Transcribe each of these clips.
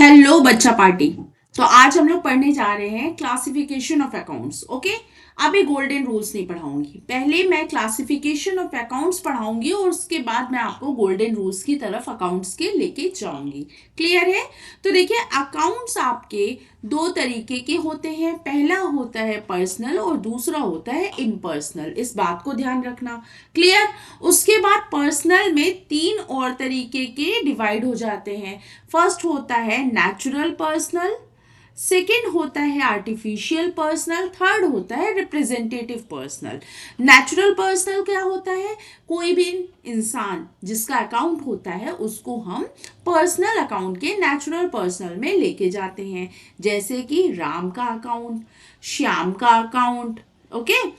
Hello बच्चा party. तो आज हम लोग पढ़ने जा रहे हैं क्लासिफिकेशन ऑफ अकाउंट्स। ओके, अभी गोल्डन रूल्स नहीं पढ़ाऊंगी, पहले मैं क्लासिफिकेशन ऑफ अकाउंट्स पढ़ाऊंगी और उसके बाद मैं आपको गोल्डन रूल्स की तरफ अकाउंट्स के लेके जाऊंगी। क्लियर है? तो देखिए, अकाउंट्स आपके दो तरीके के होते हैं, पहला होता है पर्सनल और दूसरा होता है इम्पर्सनल। इस बात को ध्यान रखना। क्लियर? उसके बाद पर्सनल में तीन और तरीके के डिवाइड हो जाते हैं। फर्स्ट होता है नेचुरल पर्सनल, सेकेंड होता है आर्टिफिशियल पर्सनल, थर्ड होता है रिप्रेजेंटेटिव पर्सनल। नेचुरल पर्सनल क्या होता है? कोई भी इंसान जिसका अकाउंट होता है उसको हम पर्सनल अकाउंट के नेचुरल पर्सनल में लेके जाते हैं, जैसे कि राम का अकाउंट, श्याम का अकाउंट, ओके,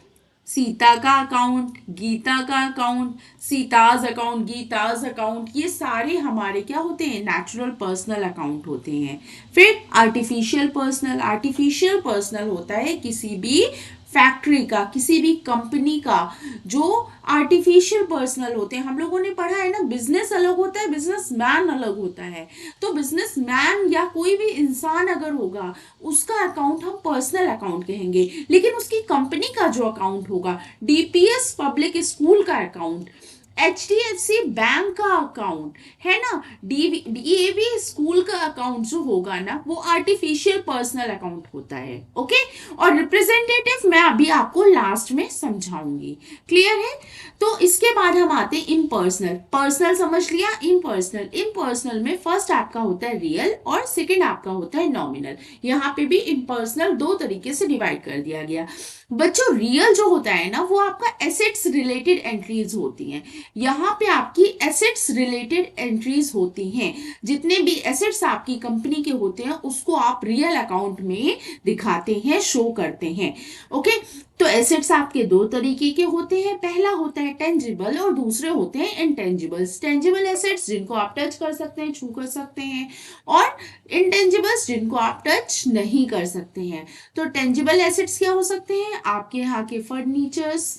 सीता का अकाउंट, गीता का account, Sita's account, Geeta's account, ये सारे हमारे क्या होते हैं? नेचुरल पर्सनल अकाउंट होते हैं। फिर आर्टिफिशियल पर्सनल, आर्टिफिशियल पर्सनल होता है किसी भी फैक्ट्री का, किसी भी कंपनी का जो आर्टिफिशियल पर्सनल होते हैं। हम लोगों ने पढ़ा है ना, बिजनेस अलग होता है, बिजनेस मैन अलग होता है। तो बिजनेस मैन या कोई भी इंसान अगर होगा उसका अकाउंट हम पर्सनल अकाउंट कहेंगे, लेकिन उसकी कंपनी का जो अकाउंट होगा, डीपीएस पब्लिक स्कूल का अकाउंट, HDFC बैंक का अकाउंट है ना, डीएवी स्कूल का अकाउंट जो होगा ना, वो आर्टिफिशियल पर्सनल अकाउंट होता है। ओके, और रिप्रेजेंटेटिव मैं अभी आपको लास्ट में समझाऊंगी। क्लियर है? तो इसके बाद हम आते हैं इम्पर्सनल। पर्सनल समझ लिया, इम्पर्सनल। इम्पर्सनल में फर्स्ट आपका होता है रियल और सेकंड आपका होता है नॉमिनल। यहाँ पे भी इम्पर्सनल दो तरीके से डिवाइड कर दिया गया। बच्चों, रियल जो होता है ना, वो आपका एसेट्स रिलेटेड एंट्रीज होती हैं। यहाँ पे आपकी एसेट्स रिलेटेड एंट्रीज होती हैं। जितने भी एसेट्स आपकी कंपनी के होते हैं उसको आप रियल अकाउंट में दिखाते हैं, शो करते हैं। ओके, तो एसेट्स आपके दो तरीके के होते हैं, पहला होता है टेंजिबल और दूसरे होते हैं इंटेंजिबल्स। टेंजिबल एसेट्स जिनको आप टच कर सकते हैं, छू कर सकते हैं, और इंटेंजिबल्स जिनको आप टच नहीं कर सकते हैं। तो टेंजिबल एसेट्स क्या हो सकते हैं? आपके यहाँ के फर्नीचर्स,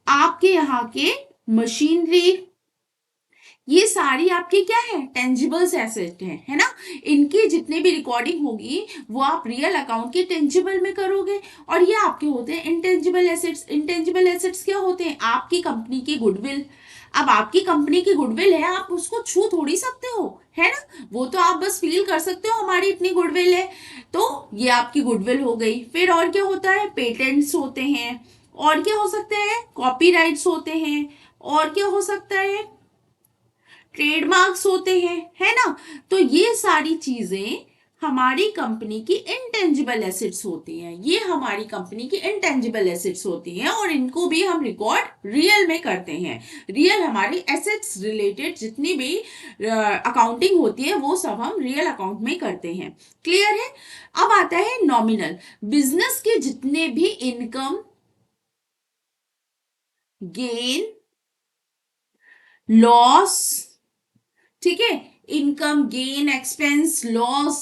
आपके यहाँ के मशीनरी, ये सारी आपकी क्या है? टेंजिबल्स एसेट है ना। इनकी जितनी भी रिकॉर्डिंग होगी वो आप रियल अकाउंट के टेंजिबल में करोगे, और ये आपके होते हैं इंटेंजिबल एसेट्स। इंटेंजिबल एसेट्स क्या होते हैं? आपकी कंपनी की गुडविल। अब आपकी कंपनी की गुडविल है, आप उसको छू थोड़ी सकते हो, है ना, वो तो आप बस फील कर सकते हो हमारी इतनी गुडविल है। तो ये आपकी गुडविल हो गई। फिर और क्या होता है? पेटेंट्स होते हैं, और क्या हो सकते हैं? कॉपीराइट्स होते हैं, और क्या हो सकता है? ट्रेडमार्क्स होते हैं, है ना। तो ये सारी चीजें हमारी कंपनी की इंटेंजिबल एसेट्स होती हैं। ये हमारी कंपनी की इंटेंजिबल एसेट्स होती हैं और इनको भी हम रिकॉर्ड रियल में करते हैं। रियल हमारी एसेट्स रिलेटेड जितनी भी अकाउंटिंग होती है वो सब हम रियल अकाउंट में करते हैं। क्लियर है? अब आता है नॉमिनल। बिजनेस के जितने भी इनकम, गेन, लॉस, ठीक है, इनकम, गेन, एक्सपेंस, लॉस,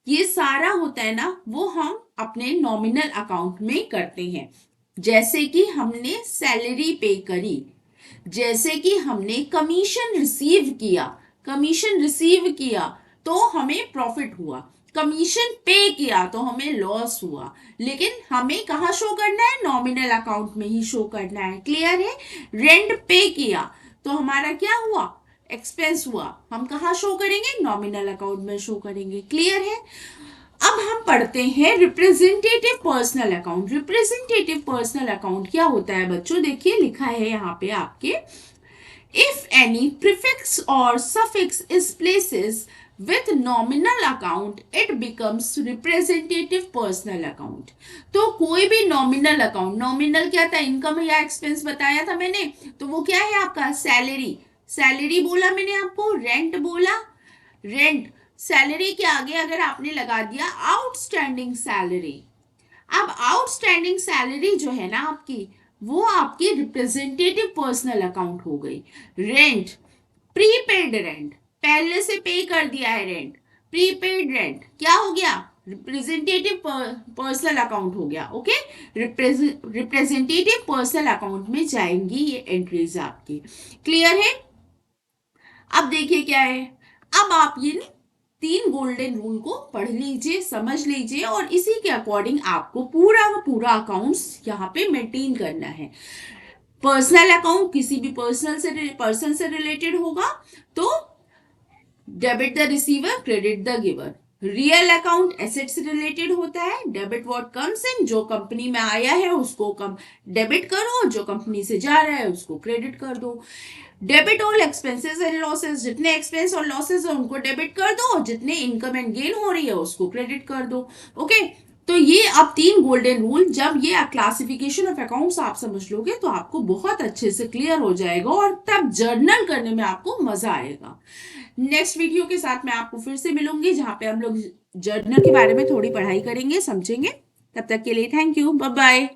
ये सारा होता है ना, वो हम अपने नॉमिनल अकाउंट में करते हैं। जैसे कि हमने सैलरी पे करी, जैसे कि हमने कमीशन रिसीव किया, कमीशन रिसीव किया तो हमें प्रॉफिट हुआ, कमीशन पे किया तो हमें लॉस हुआ, लेकिन हमें कहाँ शो करना है? नॉमिनल अकाउंट में ही शो करना है। क्लियर है? रेंट पे किया तो हमारा क्या हुआ? एक्सपेंस हुआ, हम कहाँ शो करेंगे? नॉमिनल अकाउंट में शो करेंगे। क्लियर है? अब हम पढ़ते हैं representative personal account. Representative personal account क्या होता है बच्चों? देखिए, लिखा है यहाँ पे आपके, if any prefix or suffix is places with nominal account it becomes representative personal account। तो कोई भी नॉमिनल अकाउंट, नॉमिनल क्या था? इनकम या एक्सपेंस बताया था मैंने, तो वो क्या है आपका? सैलरी। सैलरी बोला मैंने आपको, रेंट बोला, रेंट, सैलरी के आगे अगर आपने लगा दिया आउटस्टैंडिंग सैलरी, अब आउटस्टैंडिंग सैलरी जो है ना आपकी, वो आपकी रिप्रेजेंटेटिव पर्सनल अकाउंट हो गई। रेंट, प्रीपेड रेंट, पहले से पे कर दिया है रेंट, प्रीपेड रेंट क्या हो गया? रिप्रेजेंटेटिव पर्सनल अकाउंट हो गया। ओके, रिप्रेजेंटेटिव पर्सनल अकाउंट में जाएंगी ये एंट्रीज आपकी। क्लियर है? अब देखिए क्या है, अब आप ये तीन गोल्डन रूल को पढ़ लीजिए, समझ लीजिए और इसी के अकॉर्डिंग आपको पूरा का पूरा अकाउंट्स यहाँ पे मेंटेन करना है। पर्सनल अकाउंट किसी भी पर्सन से रिलेटेड होगा तो debit the receiver, credit the giver. Real account asset से रिलेटेड होता है, डेबिट व्हाट कम्स इन, जो कंपनी में आया है उसको डेबिट करो, जो कंपनी से जा रहा है उसको क्रेडिट कर दो। Debit all expenses and losses, जितने एक्सपेंस और लॉसेस है उनको डेबिट कर दो, जितने इनकम एंड गेन हो रही है उसको क्रेडिट कर दो। ओके, तो ये अब तीन गोल्डन रूल, जब ये क्लासिफिकेशन ऑफ अकाउंट्स आप समझ लोगे तो आपको बहुत अच्छे से क्लियर हो जाएगा और तब जर्नल करने में आपको मजा आएगा। नेक्स्ट वीडियो के साथ मैं आपको फिर से मिलूंगी जहां पे हम लोग जर्नल के बारे में थोड़ी पढ़ाई करेंगे, समझेंगे। तब तक के लिए थैंक यू, बाय बाय।